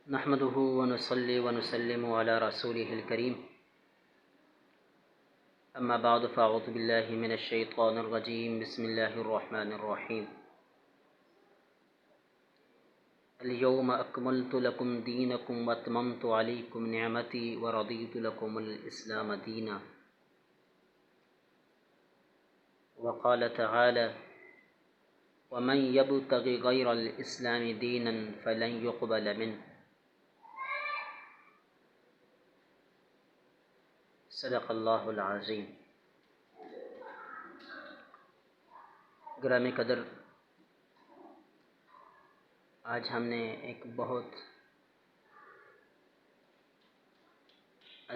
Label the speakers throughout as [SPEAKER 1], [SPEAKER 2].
[SPEAKER 1] نحمده ونصلي ونسلم على رسوله الكريم أما بعد فأعوذ بالله من الشيطان الرجيم بسم الله الرحمن الرحيم اليوم أكملت لكم دينكم وأتممت عليكم نعمتي ورضيت لكم الإسلام دينا وقال تعالى ومن يبتغ غير الإسلام دينا فلن يقبل منه صدق اللہ العظیم۔ گرامی قدر، آج ہم نے ایک بہت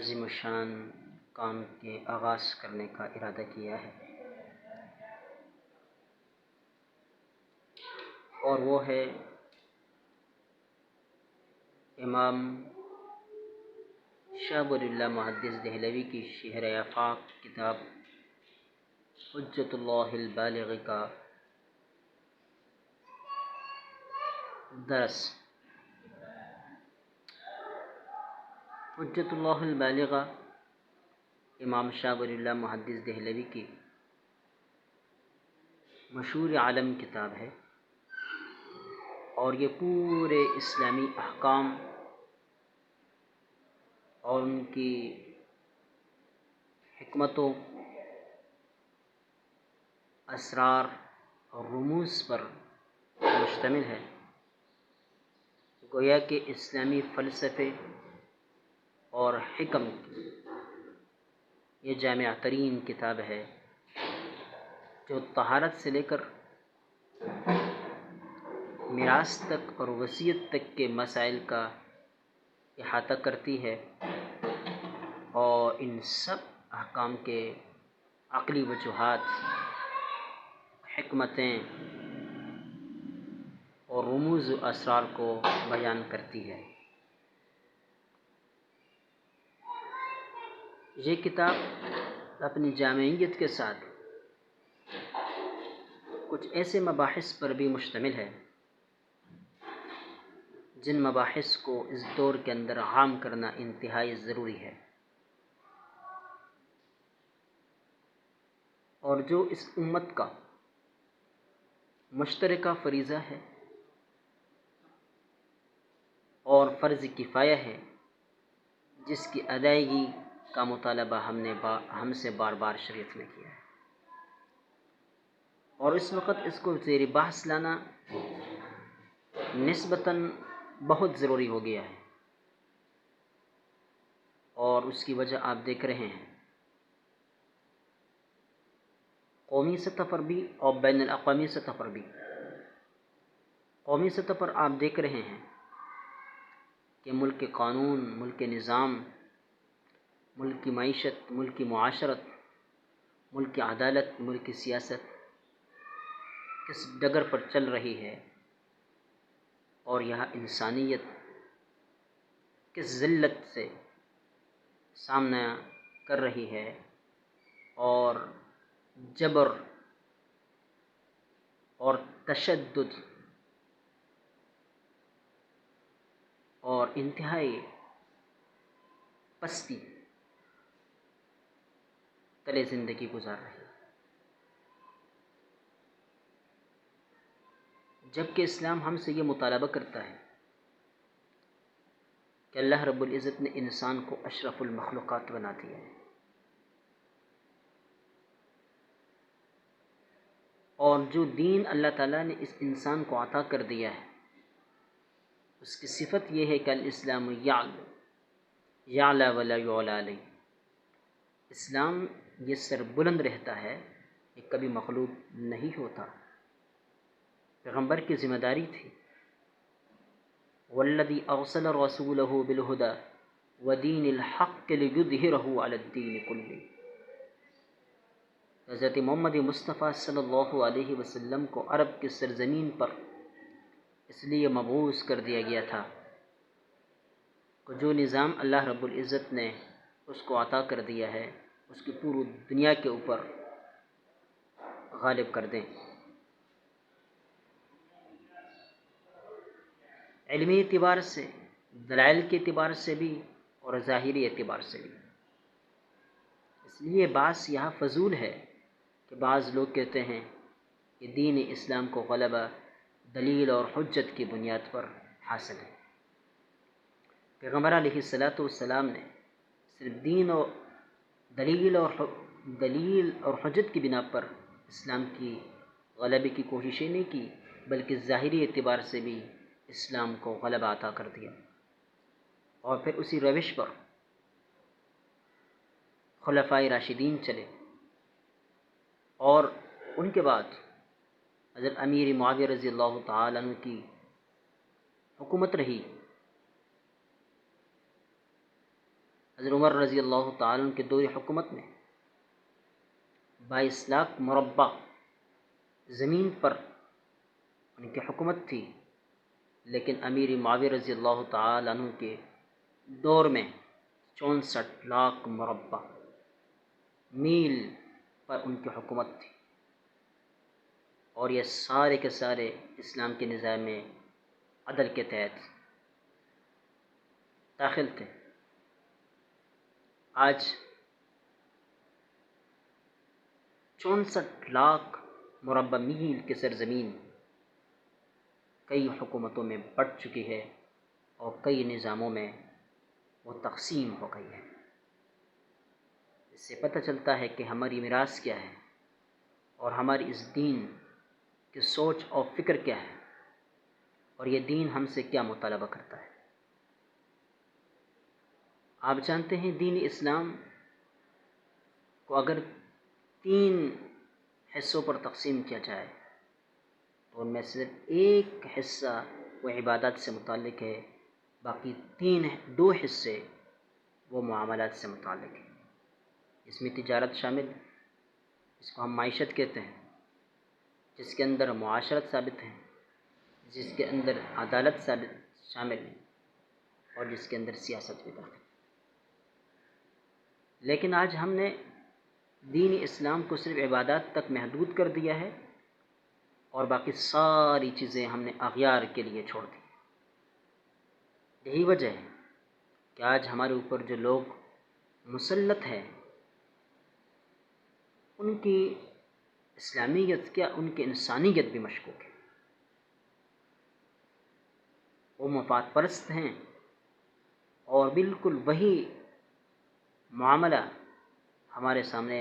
[SPEAKER 1] عظیم الشان کام کے آغاز کرنے کا ارادہ کیا ہے، اور وہ ہے امام شاہ ولی اللہ محدث دہلوی کی شہر آفاق کتاب حجت اللہ البالغ کا درس۔ حجت اللہ البالغ امام شاہ ولی اللہ محدث دہلوی کی مشہور عالم کتاب ہے، اور یہ پورے اسلامی احکام اور ان کی حکمتوں، اسرار اور رموز پر مشتمل ہے۔ گویا کہ اسلامی فلسفے اور حکم کی یہ جامع ترین کتاب ہے، جو طہارت سے لے کر میراث تک اور وصیت تک کے مسائل کا احاطہ کرتی ہے، اور ان سب احکام کے عقلی وجوہات، حکمتیں اور رموز و اسرار کو بیان کرتی ہے۔ یہ کتاب اپنی جامعیت کے ساتھ کچھ ایسے مباحث پر بھی مشتمل ہے جن مباحث کو اس دور کے اندر عام کرنا انتہائی ضروری ہے، اور جو اس امت کا مشترکہ فریضہ ہے اور فرض کفایہ ہے، جس کی ادائیگی کا مطالبہ ہم سے بار بار شریعت نے کیا ہے، اور اس وقت اس کو زیر بحث لانا نسبتاً بہت ضروری ہو گیا ہے، اور اس کی وجہ آپ دیکھ رہے ہیں قومی سطح پر بھی اور بین الاقوامی سطح پر بھی۔ قومی سطح پر آپ دیکھ رہے ہیں کہ ملک کے قانون، ملک کے نظام، ملک کی معیشت، ملک کی معاشرت، ملک کی عدالت، ملک کی سیاست کس ڈگر پر چل رہی ہے، اور یہاں انسانیت کس ذلت سے سامنا کر رہی ہے، اور جبر اور تشدد اور انتہائی پستی تلے زندگی گزار رہی ہے، جبکہ اسلام ہم سے یہ مطالبہ کرتا ہے کہ اللہ رب العزت نے انسان کو اشرف المخلوقات بنا دیا ہے، اور جو دین اللہ تعالیٰ نے اس انسان کو عطا کر دیا ہے، اس کی صفت یہ ہے کہ الاسلام یعلی ولا یعلی علیہ۔ اسلام یہ سر بلند رہتا ہے، یہ کبھی مغلوب نہیں ہوتا۔ پیغمبر کی ذمہ داری تھی والذی ارسل رسولہ بالہدی ودین الحق لیظہرہ علی الدین کلہ۔ حضرت محمد مصطفیٰ صلی اللہ علیہ وسلم کو عرب کی سرزمین پر اس لیے مبعوث کر دیا گیا تھا کہ جو نظام اللہ رب العزت نے اس کو عطا کر دیا ہے، اس کی پوری دنیا کے اوپر غالب کر دیں۔ علمی اعتبار سے دلائل کے اعتبار سے بھی اور ظاہری اعتبار سے بھی۔ اس لیے بات یہاں فضول ہے کہ بعض لوگ کہتے ہیں کہ دین اسلام کو غلبہ دلیل اور حجت کی بنیاد پر حاصل ہے۔ پیغمبر علیہ الصلاۃ والسلام نے صرف دین اور دلیل اور حجت کی بنا پر اسلام کی غلبے کی کوششیں نہیں کی، بلکہ ظاہری اعتبار سے بھی اسلام کو غلبہ عطا کر دیا، اور پھر اسی روش پر خلفائے راشدین چلے، اور ان کے بعد حضرت امیر معاویہ رضی اللہ تعالیٰ عنہ کی حکومت رہی۔ حضرت عمر رضی اللہ تعالیٰ عنہ کے دور حکومت میں 22 لاکھ مربع زمین پر ان کی حکومت تھی، لیکن امیر معاویہ رضی اللہ تعالیٰ عنہ کے دور میں 64 لاکھ مربع میل پر ان کی حکومت تھی، اور یہ سارے کے سارے اسلام کے نظام میں عدل کے تحت داخل تھے۔ آج 64 لاکھ مربع میل کی سرزمین کئی حکومتوں میں بٹ چکی ہے، اور کئی نظاموں میں وہ تقسیم ہو گئی ہے۔ اس سے پتہ چلتا ہے کہ ہماری میراث کیا ہے، اور ہماری اس دین کی سوچ اور فکر کیا ہے، اور یہ دین ہم سے کیا مطالبہ کرتا ہے۔ آپ جانتے ہیں دین اسلام کو اگر 3 حصوں پر تقسیم کیا جائے تو ان میں صرف ایک حصہ وہ عبادات سے متعلق ہے، باقی 2 حصے وہ معاملات سے متعلق ہیں۔ اس میں تجارت شامل، اس کو ہم معیشت کہتے ہیں، جس کے اندر معاشرت ثابت ہے، جس کے اندر عدالت ثابت شامل ہے، اور جس کے اندر سیاست بھی داخل ہے۔ لیکن آج ہم نے دین اسلام کو صرف عبادات تک محدود کر دیا ہے، اور باقی ساری چیزیں ہم نے اغیار کے لیے چھوڑ دی۔ یہی وجہ ہے کہ آج ہمارے اوپر جو لوگ مسلط ہیں، ان کی اسلامیت کیا، ان کی انسانیت بھی مشکوک ہے۔ وہ مفاد پرست ہیں، اور بالکل وہی معاملہ ہمارے سامنے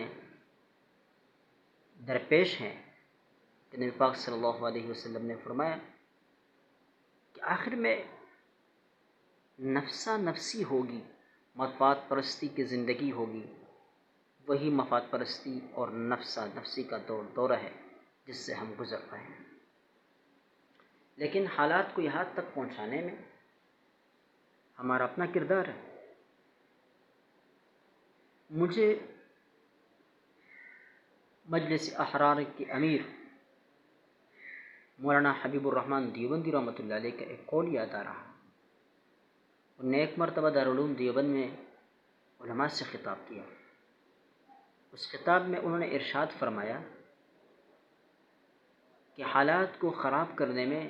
[SPEAKER 1] درپیش ہے کہ نبی پاک صلی اللہ علیہ وسلم نے فرمایا کہ آخر میں نفسا نفسی ہوگی، مفاد پرستی کی زندگی ہوگی، وہی مفاد پرستی اور نفسا نفسی کا دورہ ہے جس سے ہم گزر رہے ہیں۔ لیکن حالات کو یہاں تک پہنچانے میں ہمارا اپنا کردار ہے۔ مجھے مجلس احرار کے امیر مولانا حبیب الرحمن دیوبندی رحمۃ اللہ علیہ کا ایک قول یاد آ رہا۔ انہوں نے ایک مرتبہ دارالعلوم دیوبند میں علماء سے خطاب کیا۔ اس خطاب میں انہوں نے ارشاد فرمایا کہ حالات کو خراب کرنے میں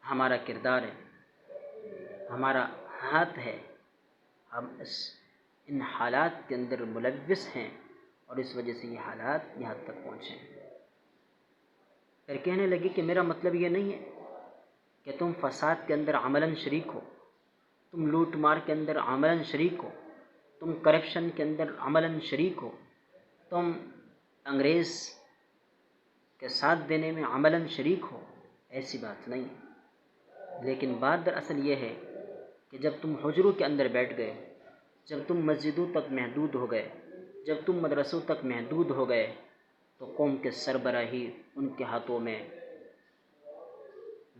[SPEAKER 1] ہمارا کردار ہے، ہمارا ہاتھ ہے، ہم ان حالات کے اندر ملوث ہیں، اور اس وجہ سے یہ حالات یہاں تک پہنچے ہیں۔ پھر کہنے لگے کہ میرا مطلب یہ نہیں ہے کہ تم فساد کے اندر عملاً شریک ہو، تم لوٹ مار کے اندر عملاً شریک ہو، تم کرپشن کے اندر عملاً شریک ہو، تم انگریز کے ساتھ دینے میں عملاً شریک ہو، ایسی بات نہیں۔ لیکن بات دراصل یہ ہے کہ جب تم حجروں کے اندر بیٹھ گئے، جب تم مسجدوں تک محدود ہو گئے، جب تم مدرسوں تک محدود ہو گئے، تو قوم کے سربراہی ان کے ہاتھوں میں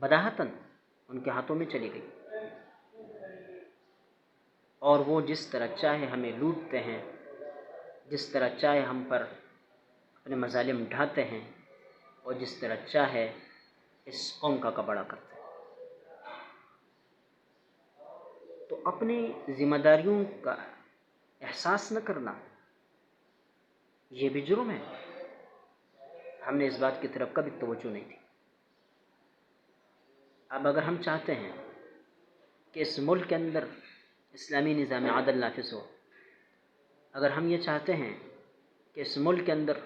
[SPEAKER 1] بداہتاً ان کے ہاتھوں میں چلی گئی، اور وہ جس طرح چاہے ہمیں لوٹتے ہیں، جس طرح چاہے ہم پر اپنے مظالم ڈھاتے ہیں، اور جس طرح چاہے اس قوم کا کباڑہ کرتے ہیں۔ تو اپنی ذمہ داریوں کا احساس نہ کرنا یہ بھی جرم ہے۔ ہم نے اس بات کی طرف کبھی توجہ نہیں دی۔ اب اگر ہم چاہتے ہیں کہ اس ملک کے اندر اسلامی نظام عدل نافذ ہو، اگر ہم یہ چاہتے ہیں کہ اس ملک کے اندر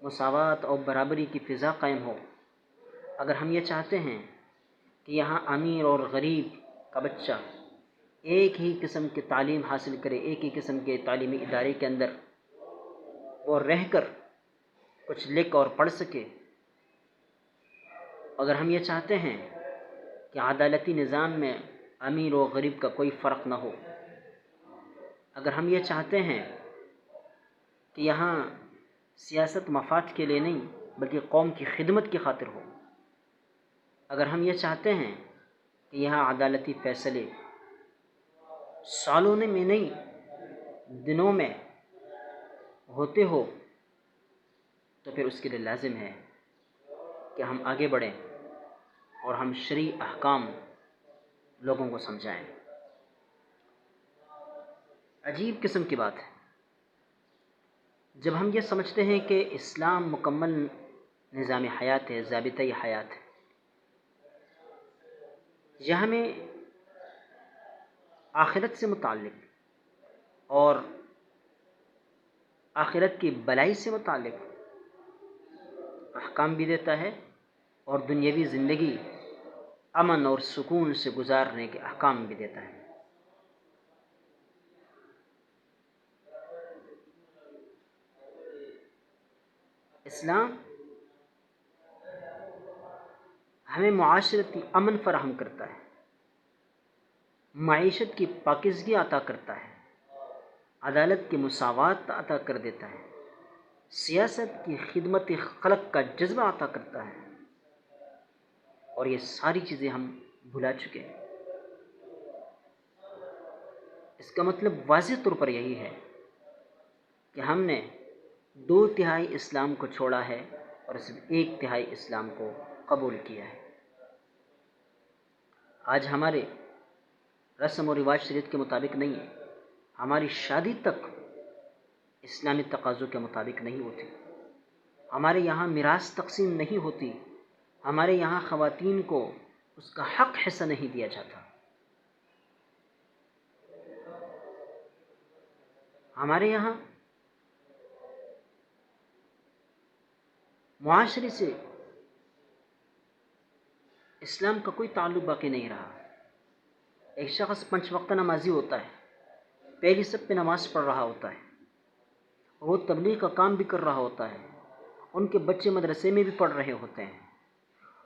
[SPEAKER 1] مساوات اور برابری کی فضا قائم ہو، اگر ہم یہ چاہتے ہیں کہ یہاں امیر اور غریب کا بچہ ایک ہی قسم کی تعلیم حاصل کرے، ایک ہی قسم کے تعلیمی ادارے کے اندر وہ رہ کر کچھ لکھ اور پڑھ سکے، اگر ہم یہ چاہتے ہیں کہ عدالتی نظام میں امیر و غریب کا کوئی فرق نہ ہو، اگر ہم یہ چاہتے ہیں کہ یہاں سیاست مفاد کے لیے نہیں بلکہ قوم کی خدمت کی خاطر ہو، اگر ہم یہ چاہتے ہیں کہ یہاں عدالتی فیصلے سالوں میں نہیں دنوں میں ہوتے ہو، تو پھر اس کے لیے لازم ہے کہ ہم آگے بڑھیں اور ہم شرعی احکام لوگوں کو سمجھائیں۔ عجیب قسم کی بات ہے جب ہم یہ سمجھتے ہیں کہ اسلام مکمل نظام حیات ہے، ضابطۂ حیات ہے، یہ ہمیں آخرت سے متعلق اور آخرت کی بلائی سے متعلق احکام بھی دیتا ہے اور دنیاوی زندگی امن اور سکون سے گزارنے کے احکام بھی دیتا ہے۔ اسلام ہمیں معاشرتی امن فراہم کرتا ہے، معیشت کی پاکیزگی عطا کرتا ہے، عدالت کی مساوات عطا کر دیتا ہے، سیاست کی خدمت خلق کا جذبہ عطا کرتا ہے، اور یہ ساری چیزیں ہم بھلا چکے ہیں۔ اس کا مطلب واضح طور پر یہی ہے کہ ہم نے 2/3 اسلام کو چھوڑا ہے اور صرف 1/3 اسلام کو قبول کیا ہے۔ آج ہمارے رسم و رواج شریعت کے مطابق نہیں ہے، ہماری شادی تک اسلامی تقاضوں کے مطابق نہیں ہوتی، ہمارے یہاں میراث تقسیم نہیں ہوتی، ہمارے یہاں خواتین کو اس کا حق حصہ نہیں دیا جاتا، ہمارے یہاں معاشرے سے اسلام کا کوئی تعلق باقی نہیں رہا۔ ایک شخص 5 وقت نمازی ہوتا ہے، پہلی صف پہ نماز پڑھ رہا ہوتا ہے، وہ تبلیغ کا کام بھی کر رہا ہوتا ہے، ان کے بچے مدرسے میں بھی پڑھ رہے ہوتے ہیں،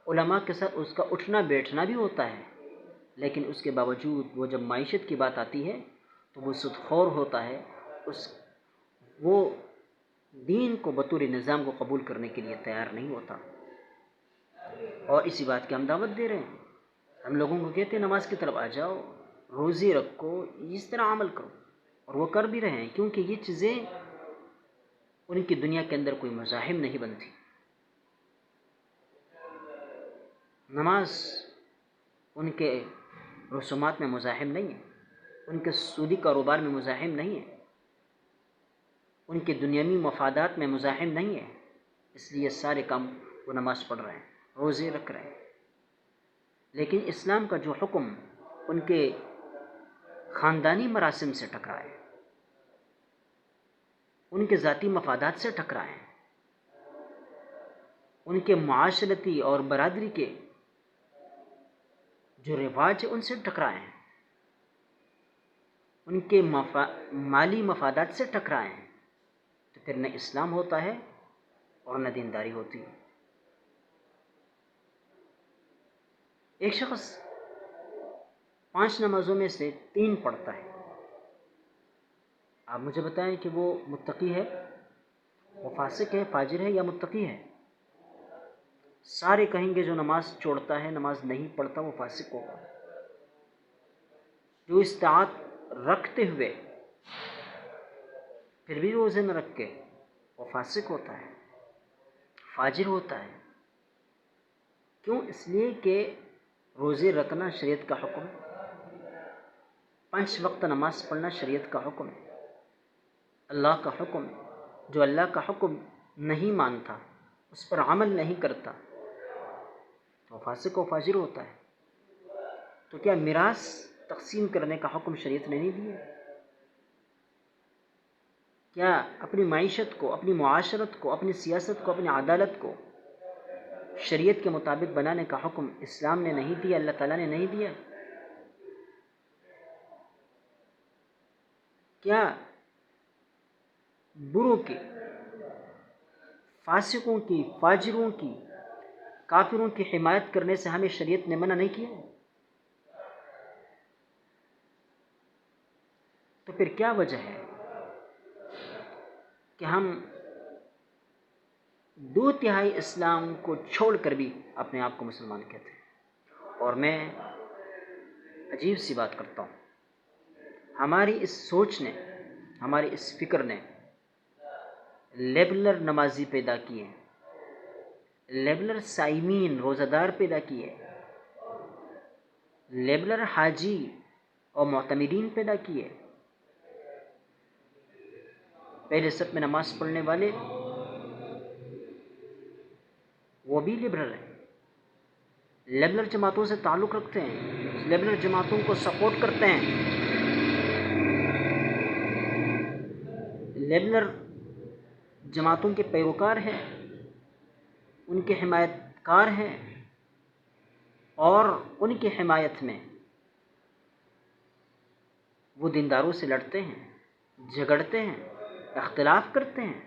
[SPEAKER 1] علماء کے ساتھ اس کا اٹھنا بیٹھنا بھی ہوتا ہے، لیکن اس کے باوجود وہ جب معیشت کی بات آتی ہے تو وہ سود خور ہوتا ہے، وہ دین کو بطور نظام کو قبول کرنے کے لیے تیار نہیں ہوتا۔ اور اسی بات کی ہم دعوت دے رہے ہیں، ہم لوگوں کو کہتے ہیں نماز کی طرف آ جاؤ، روزی رکھو، اس طرح عمل کرو، اور وہ کر بھی رہے ہیں، کیونکہ یہ چیزیں ان کی دنیا کے اندر کوئی مزاحم نہیں بنتی۔ نماز ان کے رسومات میں مزاحم نہیں ہے، ان کے سودی کاروبار میں مزاحم نہیں ہے، ان کے دنیاوی مفادات میں مزاحم نہیں ہے، اس لیے سارے کام وہ نماز پڑھ رہے ہیں، روزے رکھ رہے ہیں۔ لیکن اسلام کا جو حکم ان کے خاندانی مراسم سے ٹکرائے، ان کے ذاتی مفادات سے ٹکرائے، ان کے معاشرتی اور برادری کے جو رواج ہیں ان سے ٹکرائے ہیں، ان کے مالی مفادات سے ٹکرائے ہیں، تو پھر نہ اسلام ہوتا ہے اور نہ دینداری ہوتی ہے۔ ایک شخص 5 نمازوں میں سے 3 پڑھتا ہے، آپ مجھے بتائیں کہ وہ متقی ہے، وہ فاسق ہے، فاجر ہے یا متقی ہے؟ سارے کہیں گے جو نماز چھوڑتا ہے، نماز نہیں پڑھتا، وہ فاسق ہوگا۔ جو استطاعت رکھتے ہوئے پھر بھی روزے نہ رکھ کے، وہ فاسق ہوتا ہے، فاجر ہوتا ہے۔ کیوں؟ اس لیے کہ روزے رکھنا شریعت کا حکم ہے، 5 وقت نماز پڑھنا شریعت کا حکم ہے، اللہ کا حکم ہے۔ جو اللہ کا حکم نہیں مانتا، اس پر عمل نہیں کرتا، تو فاسق و فاجر ہوتا ہے۔ تو کیا میراث تقسیم کرنے کا حکم شریعت نے نہیں دیا؟ کیا اپنی معیشت کو، اپنی معاشرت کو، اپنی سیاست کو، اپنی عدالت کو شریعت کے مطابق بنانے کا حکم اسلام نے نہیں دیا، اللہ تعالیٰ نے نہیں دیا؟ کیا بروں کی، فاسقوں کی، فاجروں کی، کافروں کی حمایت کرنے سے ہمیں شریعت نے منع نہیں کیا؟ تو پھر کیا وجہ ہے کہ ہم 2/3 اسلام کو چھوڑ کر بھی اپنے آپ کو مسلمان کہتے ہیں؟ اور میں عجیب سی بات کرتا ہوں، ہماری اس سوچ نے، ہماری اس فکر نے لیبلر نمازی پیدا کیے، لیبلر صائمین روزہ دار پیدا کیے، لیبلر حاجی اور معتمرین پیدا کیے، پہلے صف میں نماز پڑھنے والے وہ بھی لیبرل ہیں، لیبلر جماعتوں سے تعلق رکھتے ہیں، لیبلر جماعتوں کو سپورٹ کرتے ہیں، لیبلر جماعتوں کے پیروکار ہیں، ان کے حمایت کار ہیں، اور ان کی حمایت میں وہ دینداروں سے لڑتے ہیں، جھگڑتے ہیں، اختلاف کرتے ہیں،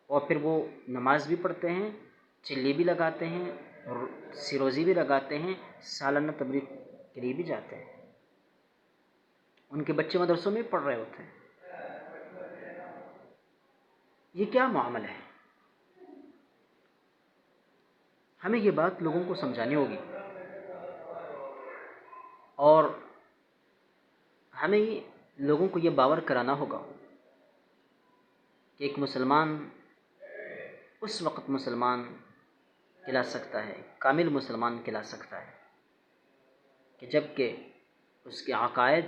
[SPEAKER 1] اور پھر وہ نماز بھی پڑھتے ہیں، چلی بھی لگاتے ہیں، اور سروزی بھی لگاتے ہیں، سالانہ تبلیغ کے لیے بھی جاتے ہیں، ان کے بچے مدرسوں میں پڑھ رہے ہوتے ہیں۔ یہ کیا معاملہ ہے؟ ہمیں یہ بات لوگوں کو سمجھانی ہوگی، اور ہمیں لوگوں کو یہ باور کرانا ہوگا کہ ایک مسلمان اس وقت مسلمان کہلا سکتا ہے، کامل مسلمان کہلا سکتا ہے کہ جب کہ اس کے عقائد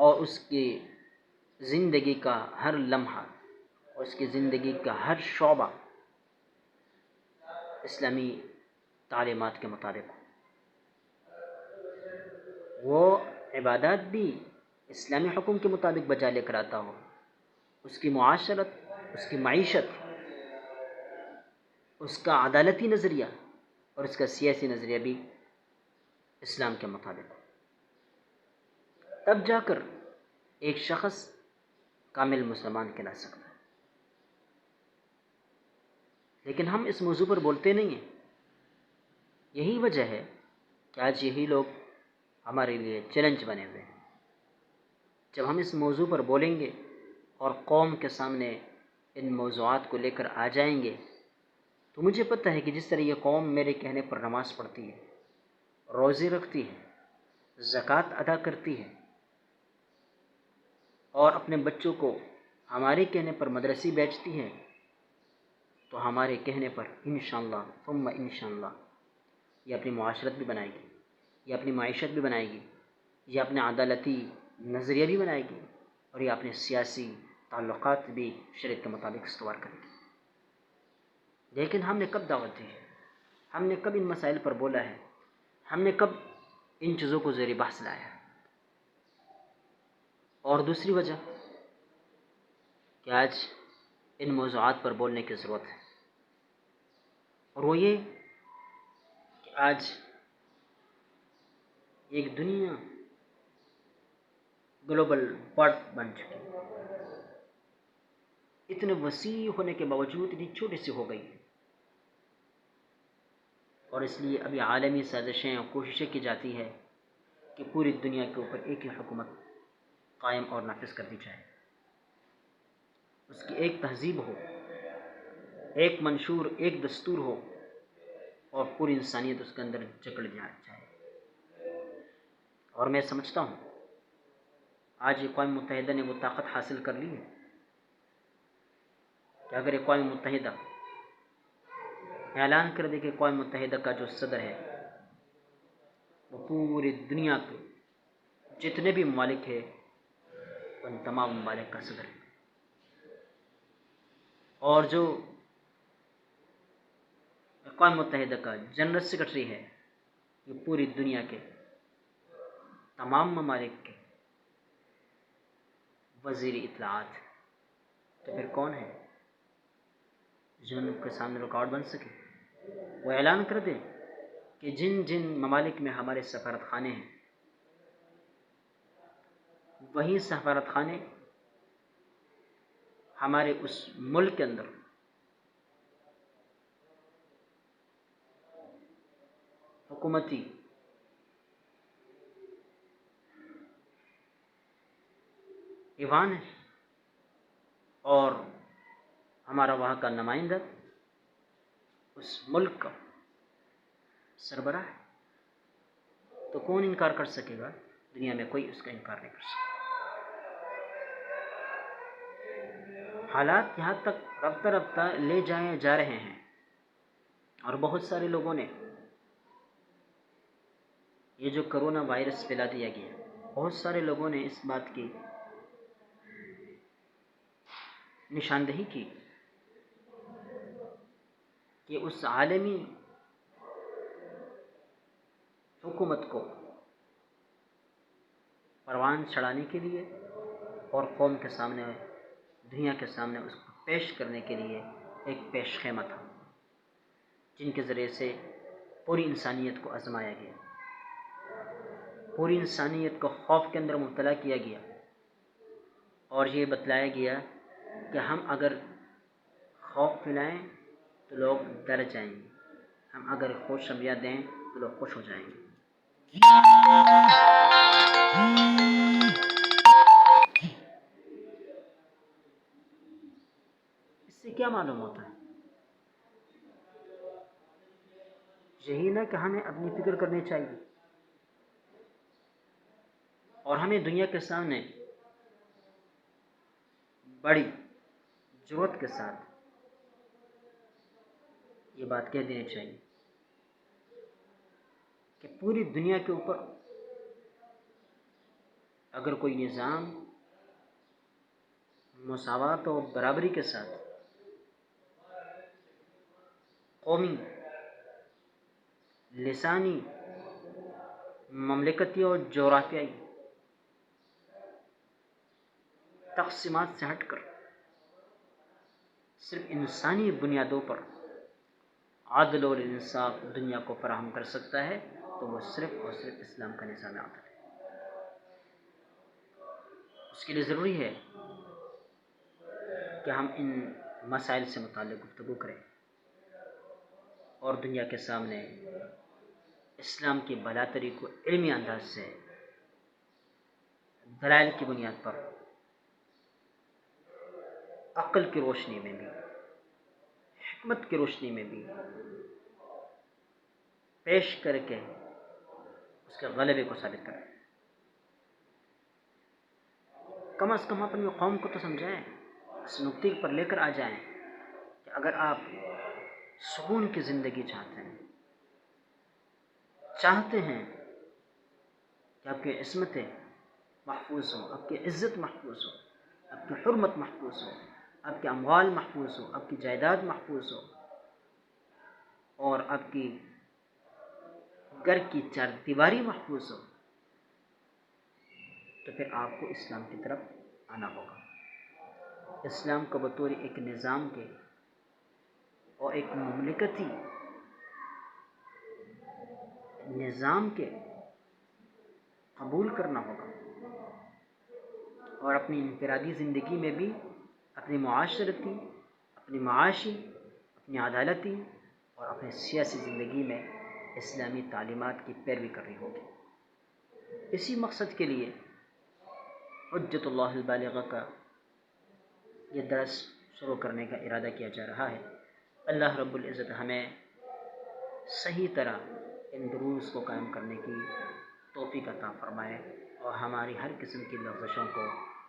[SPEAKER 1] اور اس کی زندگی کا ہر لمحہ، اس کی زندگی کا ہر شعبہ اسلامی تعلیمات کے مطابق ہو، وہ عبادات بھی اسلامی حکم کے مطابق بجا لے کر آتا ہو، اس کی معاشرت، اس کی معیشت، اس کا عدالتی نظریہ اور اس کا سیاسی نظریہ بھی اسلام کے مطابق ہو، تب جا کر ایک شخص کامل مسلمان کہلا سکتا ہے۔ لیکن ہم اس موضوع پر بولتے نہیں ہیں، یہی وجہ ہے کہ آج یہی لوگ ہمارے لیے چیلنج بنے ہوئے ہیں۔ جب ہم اس موضوع پر بولیں گے اور قوم کے سامنے ان موضوعات کو لے کر آ جائیں گے، تو مجھے پتہ ہے کہ جس طرح یہ قوم میرے کہنے پر نماز پڑھتی ہے، روزے رکھتی ہے، زکوٰۃ ادا کرتی ہے، اور اپنے بچوں کو ہمارے کہنے پر مدرسے بیچتی ہے، تو ہمارے کہنے پر انشاءاللہ ثم انشاءاللہ یہ اپنی معاشرت بھی بنائے گی، یہ اپنی معیشت بھی بنائے گی، یہ اپنے عدالتی نظریہ بھی بنائے گی، اور یہ اپنے سیاسی تعلقات بھی شریعت کے مطابق استوار کرے گی۔ لیکن ہم نے کب دعوت دی ہے؟ ہم نے کب ان مسائل پر بولا ہے؟ ہم نے کب ان چیزوں کو زیر بحث لایا ہے؟ اور دوسری وجہ کہ آج ان موضوعات پر بولنے کی ضرورت ہے، اور وہ یہ کہ آج ایک دنیا گلوبل برڈ بن چکی ہے، اتنے وسیع ہونے کے باوجود اتنی چھوٹی سی ہو گئی ہے، اور اس لیے ابھی عالمی سازشیں اور کوششیں کی جاتی ہے کہ پوری دنیا کے اوپر ایک ہی حکومت قائم اور نافذ کر دی جائے، اس کی ایک تہذیب ہو، ایک منشور، ایک دستور ہو، اور پوری انسانیت اس کے اندر جکڑ جائے۔ اور میں سمجھتا ہوں آج اقوام متحدہ نے وہ طاقت حاصل کر لی ہے کہ اگر اقوام متحدہ اعلان کر دے کہ اقوام متحدہ کا جو صدر ہے وہ پوری دنیا کے جتنے بھی ممالک ہیں ان تمام ممالک کا صدر ہے، اور جو اقوام متحدہ کا جنرل سیکرٹری ہے، یہ پوری دنیا کے تمام ممالک کے وزیر اطلاعات، تو پھر کون ہے جو ان کے سامنے رکاوٹ بن سکے؟ وہ اعلان کر دیں کہ جن جن ممالک میں ہمارے سفارت خانے ہیں، وہی سفارت خانے ہمارے اس ملک کے اندر حکومتی ایوان ہے اور ہمارا وہاں کا نمائندہ اس ملک کا سربراہ ہے، تو کون انکار کر سکے گا؟ دنیا میں کوئی اس کا انکار نہیں کر سکتا۔ حالات یہاں تک رفتہ رفتہ لے جائے جا رہے ہیں اور بہت سارے لوگوں نے یہ جو کرونا وائرس پھیلا دیا گیا، بہت سارے لوگوں نے اس بات کی نشاندہی کی کہ اس عالمی حکومت کو پروان چڑھانے کے لیے اور قوم کے سامنے، دنیا کے سامنے اس کو پیش کرنے کے لیے ایک پیش خیمہ تھا، جن کے ذریعے سے پوری انسانیت کو آزمایا گیا، پوری انسانیت کو خوف کے اندر مبتلا کیا گیا، اور یہ بتلایا گیا کہ ہم اگر خوف پھیلائیں تو لوگ ڈر جائیں گے، ہم اگر خوشخبریاں دیں تو لوگ خوش ہو جائیں گے۔ اس سے کیا معلوم ہوتا ہے؟ یہی نہ کہ ہمیں اپنی فکر کرنی چاہیے اور ہمیں دنیا کے سامنے بڑی جرأت کے ساتھ یہ بات کہہ دینی چاہیے کہ پوری دنیا کے اوپر اگر کوئی نظام مساوات اور برابری کے ساتھ قومی، لسانی، مملکتی اور جغرافیائی تقسیمات سے ہٹ کر صرف انسانی بنیادوں پر عدل اور انصاف دنیا کو فراہم کر سکتا ہے تو وہ صرف اور صرف اسلام کا نظام عدل ہے۔ اس کے لیے ضروری ہے کہ ہم ان مسائل سے متعلق گفتگو کریں اور دنیا کے سامنے اسلام کی بالاتری کو علمی انداز سے دلائل کی بنیاد پر، عقل کی روشنی میں بھی، حکمت کی روشنی میں بھی پیش کر کے اس کے غلبے کو ثابت کریں۔ کم از کم اپنی قوم کو تو سمجھائیں، اس نقطے پر لے کر آ جائیں کہ اگر آپ سکون کی زندگی چاہتے ہیں کہ آپ کی عصمتیں محفوظ ہوں، آپ کی عزت محفوظ ہو، آپ کی حرمت محفوظ ہو، آپ کے اموال محفوظ ہو، آپ کی جائیداد محفوظ ہو اور آپ کی گھر کی چار دیواری محفوظ ہو، تو پھر آپ کو اسلام کی طرف آنا ہوگا۔ اسلام کو بطور ایک نظام کے اور ایک مملکتی نظام کے قبول کرنا ہوگا اور اپنی انفرادی زندگی میں بھی، اپنی معاشرتی، اپنی معاشی، اپنی عدالتی اور اپنی سیاسی زندگی میں اسلامی تعلیمات کی پیروی کرنی ہوگی۔ اسی مقصد کے لیے حجت اللہ البالغہ کا یہ درس شروع کرنے کا ارادہ کیا جا رہا ہے۔ اللہ رب العزت ہمیں صحیح طرح ان دروس کو قائم کرنے کی توفیق عطا فرمائے اور ہماری ہر قسم کی لغزشوں کو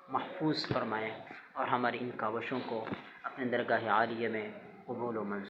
[SPEAKER 1] محفوظ فرمائے اور ہماری ان کاوشوں کو اپنے درگاہ عالیہ میں قبول و منظور